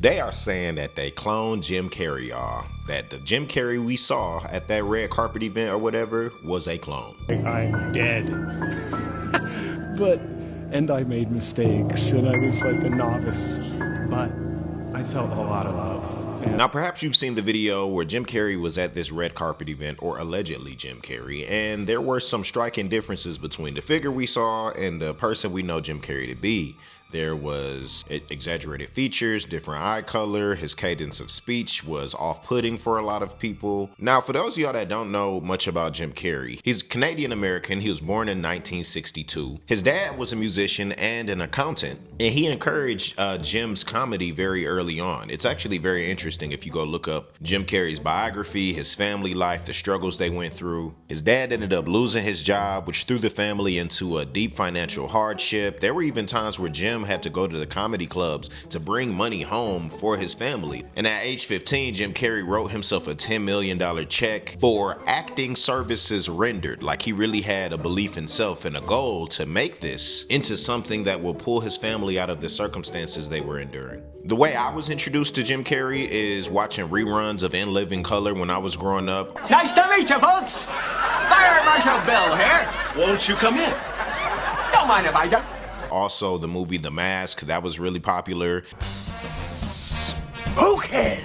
They are saying that they cloned Jim Carrey, y'all. That the Jim Carrey we saw at that red carpet event or whatever was a clone. I'm dead. And I made mistakes, and I was like a novice, but I felt a lot of love. And now, perhaps you've seen the video where Jim Carrey was at this red carpet event, or allegedly Jim Carrey, and there were some striking differences between the figure we saw and the person we know Jim Carrey to be. There was exaggerated features, different eye color, his cadence of speech was off-putting for a lot of people. Now, for those of y'all that don't know much about Jim Carrey, he's Canadian-American. He was born in 1962. His dad was a musician and an accountant, and he encouraged Jim's comedy very early on. It's actually very interesting if you go look up Jim Carrey's biography, his family life, the struggles they went through. His dad ended up losing his job, which threw the family into a deep financial hardship. There were even times where Jim had to go to the comedy clubs to bring money home for his family. And at age 15, Jim Carrey wrote himself a $10 million check for acting services rendered. Like he really had a belief in self and a goal to make this into something that will pull his family out of the circumstances they were enduring. The way I was introduced to Jim Carrey is watching reruns of In Living Color when I was growing up. Nice to meet you, folks. Fire Marshal Bill here. Won't you come in? Don't mind if I do. Also, the movie The Mask, that was really popular. Okay.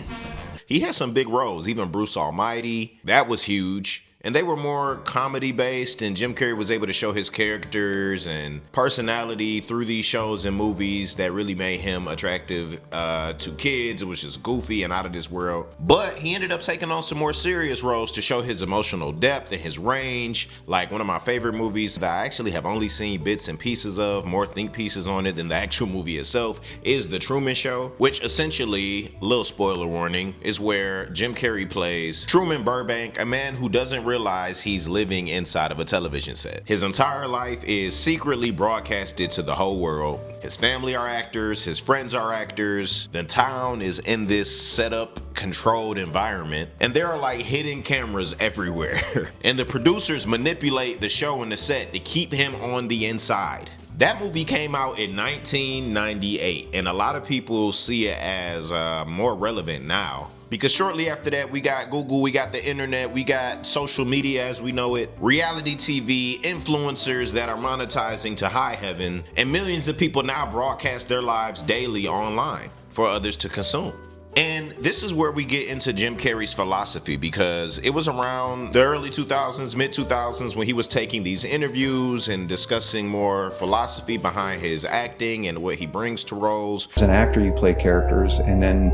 He had some big roles, even Bruce Almighty, that was huge. And they were more comedy based, and Jim Carrey was able to show his characters and personality through these shows and movies that really made him attractive to kids. It was just goofy and out of this world. But he ended up taking on some more serious roles to show his emotional depth and his range. Like one of my favorite movies that I actually have only seen bits and pieces of, more think pieces on it than the actual movie itself, is The Truman Show, which essentially, little spoiler warning, is where Jim Carrey plays Truman Burbank, a man who doesn't realize he's living inside of a television set. His entire life is secretly broadcasted to the whole world. His family are actors, his friends are actors, the town is in this set up, controlled environment, and there are like hidden cameras everywhere. And the producers manipulate the show and the set to keep him on the inside. That movie came out in 1998, and a lot of people see it as more relevant now. Because shortly after that, we got Google, we got the internet, we got social media as we know it, reality TV, influencers that are monetizing to high heaven, and millions of people now broadcast their lives daily online for others to consume. And this is where we get into Jim Carrey's philosophy, because it was around the early 2000s, mid 2000s, when he was taking these interviews and discussing more philosophy behind his acting and what he brings to roles. As an actor, you play characters, and then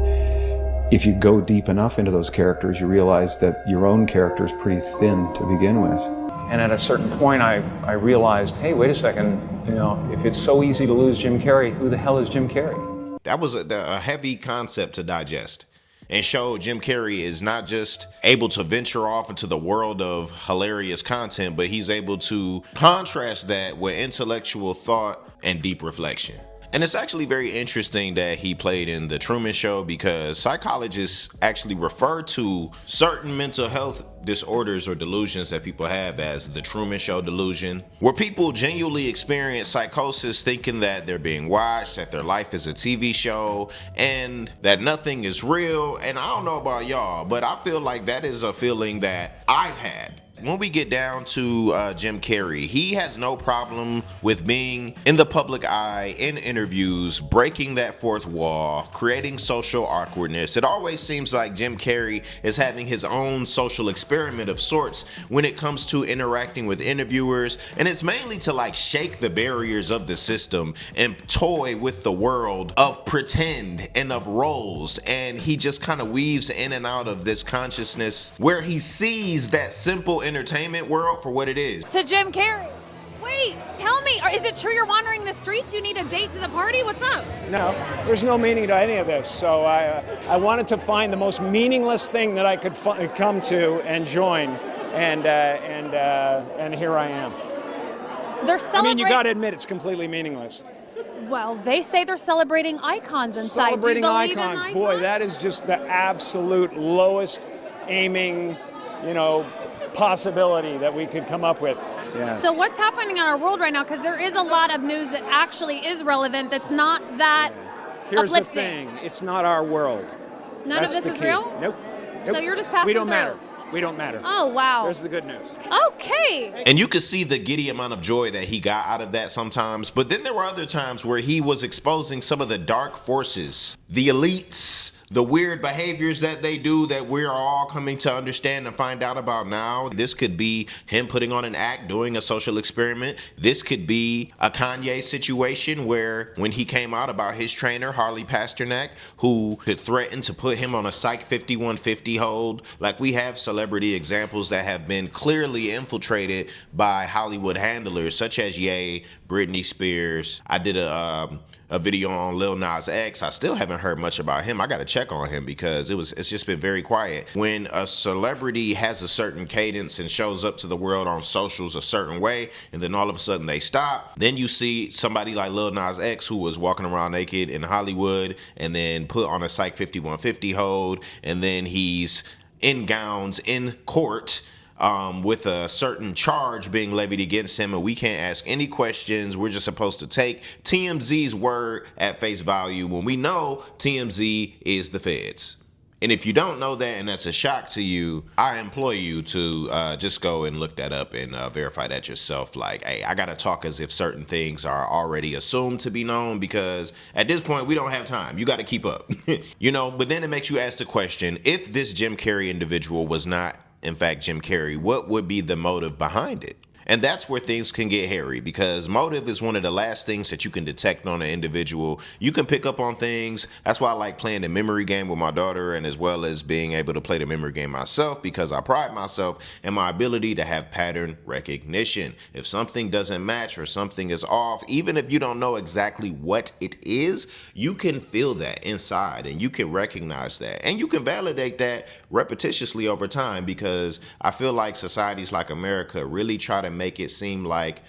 if you go deep enough into those characters, you realize that your own character is pretty thin to begin with. And at a certain point, I realized, hey, wait a second, you know, if it's so easy to lose Jim Carrey, who the hell is Jim Carrey? That was a heavy concept to digest, and show Jim Carrey is not just able to venture off into the world of hilarious content, but he's able to contrast that with intellectual thought and deep reflection. And it's actually very interesting that he played in The Truman Show, because psychologists actually refer to certain mental health disorders or delusions that people have as the Truman Show delusion, where people genuinely experience psychosis, thinking that they're being watched, that their life is a TV show, and that nothing is real. And I don't know about y'all, but I feel like that is a feeling that I've had. When we get down to Jim Carrey, he has no problem with being in the public eye, in interviews, breaking that fourth wall, creating social awkwardness. It always seems like Jim Carrey is having his own social experiment of sorts when it comes to interacting with interviewers, and it's mainly to like shake the barriers of the system and toy with the world of pretend and of roles. And he just kind of weaves in and out of this consciousness where he sees that simple entertainment world for what it is. To Jim Carrey. Wait, tell me, is it true you're wandering the streets? You need a date to the party? What's up? no, there's no meaning to any of this. So I wanted to find the most meaningless thing that I could come to and join, and here I am. They're I celebrating. mean, you got to admit it's completely meaningless. Well, they say they're celebrating icons inside. Celebrating Do you believe icons, in boy, that is just the absolute lowest aiming, possibility that we could come up with. Yes. So what's happening in our world right now? Because there is a lot of news that actually is relevant that's not that Here's the uplifting. thing. It's not our world. None That's of the this is key. real? Nope. So you're just passing We don't through. matter. We don't matter. Oh, wow. There's the good news. Okay. And you could see the giddy amount of joy that he got out of that sometimes. But then there were other times where he was exposing some of the dark forces, the elites, the weird behaviors that they do that we're all coming to understand and find out about now. This could be him putting on an act, doing a social experiment. This could be a Kanye situation where when he came out about his trainer, Harley Pasternak, who could threaten to put him on a Psych 5150 hold. Like, we have celebrity examples that have been clearly infiltrated by Hollywood handlers such as Ye, Britney Spears. I did a video on Lil Nas X. I still haven't heard much about him. I got to check on him because it's just been very quiet. When a celebrity has a certain cadence and shows up to the world on socials a certain way, and then all of a sudden they stop, then you see somebody like Lil Nas X, who was walking around naked in Hollywood and then put on a Psych 5150 hold, and then he's in gowns in court with a certain charge being levied against him, and we can't ask any questions. We're just supposed to take TMZ's word at face value when we know TMZ is the feds. And if you don't know that and that's a shock to you, I implore you to just go and look that up and verify that yourself. Like, hey, I gotta talk as if certain things are already assumed to be known, because at this point we don't have time. You gotta keep up. But then it makes you ask the question, if this Jim Carrey individual was not in fact Jim Carrey, what would be the motive behind it? And that's where things can get hairy, because motive is one of the last things that you can detect on an individual. You can pick up on things. That's why I like playing the memory game with my daughter, and as well as being able to play the memory game myself, because I pride myself in my ability to have pattern recognition. If something doesn't match or something is off, even if you don't know exactly what it is, you can feel that inside and you can recognize that. And you can validate that repetitiously over time, because I feel like societies like America really try to make it seem like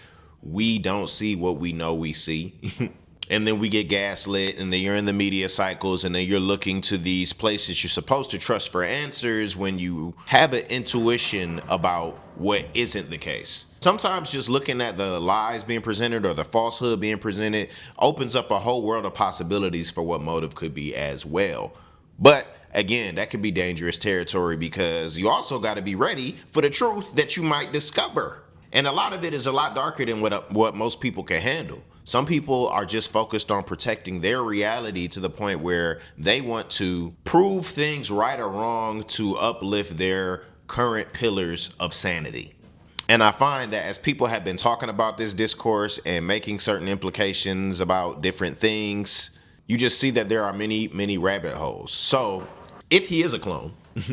we don't see what we know we see. And then we get gaslit, and then you're in the media cycles, and then you're looking to these places you're supposed to trust for answers when you have an intuition about what isn't the case. Sometimes just looking at the lies being presented or the falsehood being presented opens up a whole world of possibilities for what motive could be as well. But again, that could be dangerous territory, because you also got to be ready for the truth that you might discover. And a lot of it is a lot darker than what most people can handle. Some people are just focused on protecting their reality to the point where they want to prove things right or wrong to uplift their current pillars of sanity. And I find that as people have been talking about this discourse and making certain implications about different things, you just see that there are many, many rabbit holes. So if he is a clone,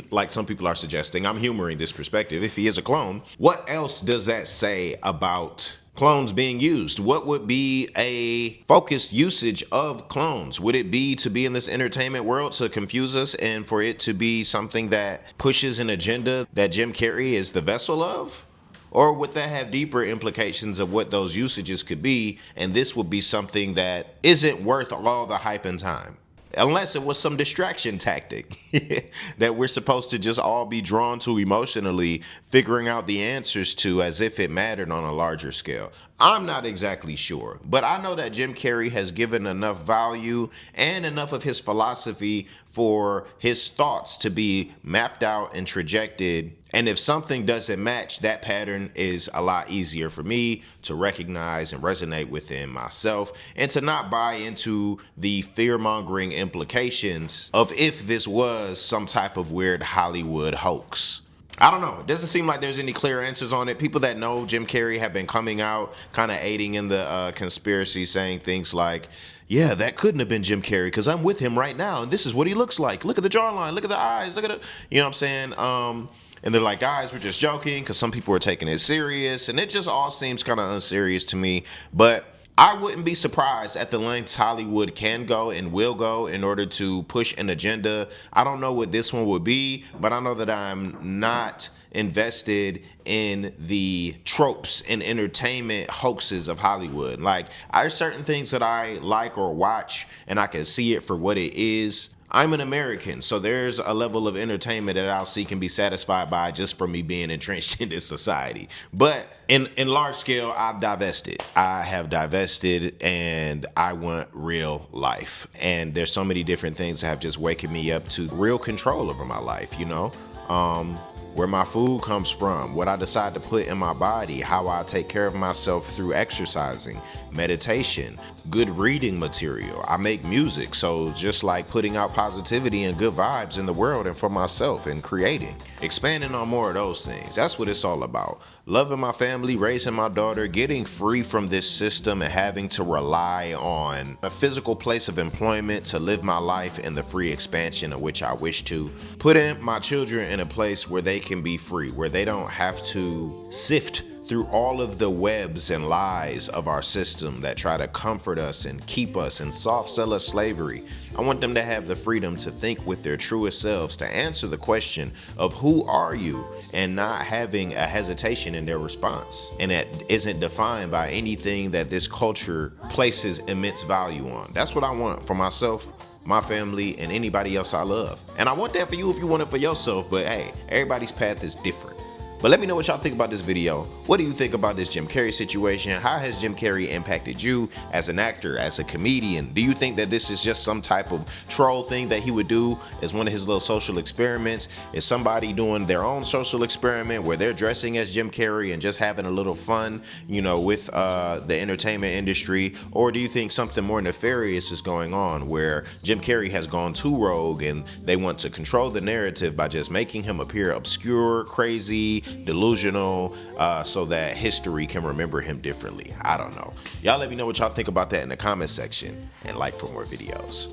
like some people are suggesting, I'm humoring this perspective. If he is a clone, what else does that say about clones being used? What would be a focused usage of clones? Would it be to be in this entertainment world to confuse us, and for it to be something that pushes an agenda that Jim Carrey is the vessel of? Or would that have deeper implications of what those usages could be, and this would be something that isn't worth all the hype and time? Unless it was some distraction tactic that we're supposed to just all be drawn to emotionally, figuring out the answers to as if it mattered on a larger scale. I'm not exactly sure, but I know that Jim Carrey has given enough value and enough of his philosophy for his thoughts to be mapped out and trajected. And if something doesn't match, that pattern is a lot easier for me to recognize and resonate within myself, and to not buy into the fear-mongering implications of if this was some type of weird Hollywood hoax. I don't know. It doesn't seem like there's any clear answers on it. People that know Jim Carrey have been coming out, kind of aiding in the conspiracy, saying things like, yeah, that couldn't have been Jim Carrey because I'm with him right now, and this is what he looks like. Look at the jawline. Look at the eyes. Look at it. You know what I'm saying? And they're like, guys, we're just joking, because some people are taking it serious, and it just all seems kind of unserious to me. But I wouldn't be surprised at the lengths Hollywood can go and will go in order to push an agenda. I don't know what this one would be, but I know that I'm not invested in the tropes and entertainment hoaxes of Hollywood. Like, there's certain things that I like or watch, and I can see it for what it is. I'm an American, so there's a level of entertainment that I'll seek and be satisfied by just for me being entrenched in this society. But in large scale, I've divested. I have divested and I want real life. And there's so many different things that have just waken me up to real control over my life, you know? Where my food comes from, what I decide to put in my body, how I take care of myself through exercising, meditation, good reading material. I make music, so just like putting out positivity and good vibes in the world and for myself and creating. Expanding on more of those things. That's what it's all about. Loving my family, raising my daughter, getting free from this system and having to rely on a physical place of employment to live my life in the free expansion of which I wish to. Putting my children in a place where they can be free, where they don't have to sift through all of the webs and lies of our system that try to comfort us and keep us and soft sell us slavery. I want them to have the freedom to think with their truest selves, to answer the question of who are you, and not having a hesitation in their response. And that isn't defined by anything that this culture places immense value on. That's what I want for myself, my family, and anybody else I love. And I want that for you if you want it for yourself, but hey, everybody's path is different. But let me know what y'all think about this video. What do you think about this Jim Carrey situation? How has Jim Carrey impacted you as an actor, as a comedian? Do you think that this is just some type of troll thing that he would do as one of his little social experiments? Is somebody doing their own social experiment where they're dressing as Jim Carrey and just having a little fun, you know, with the entertainment industry? Or do you think something more nefarious is going on where Jim Carrey has gone too rogue and they want to control the narrative by just making him appear obscure, crazy, delusional, so that history can remember him differently? I don't know. Y'all let me know what y'all think about that in the comment section, and like for more videos.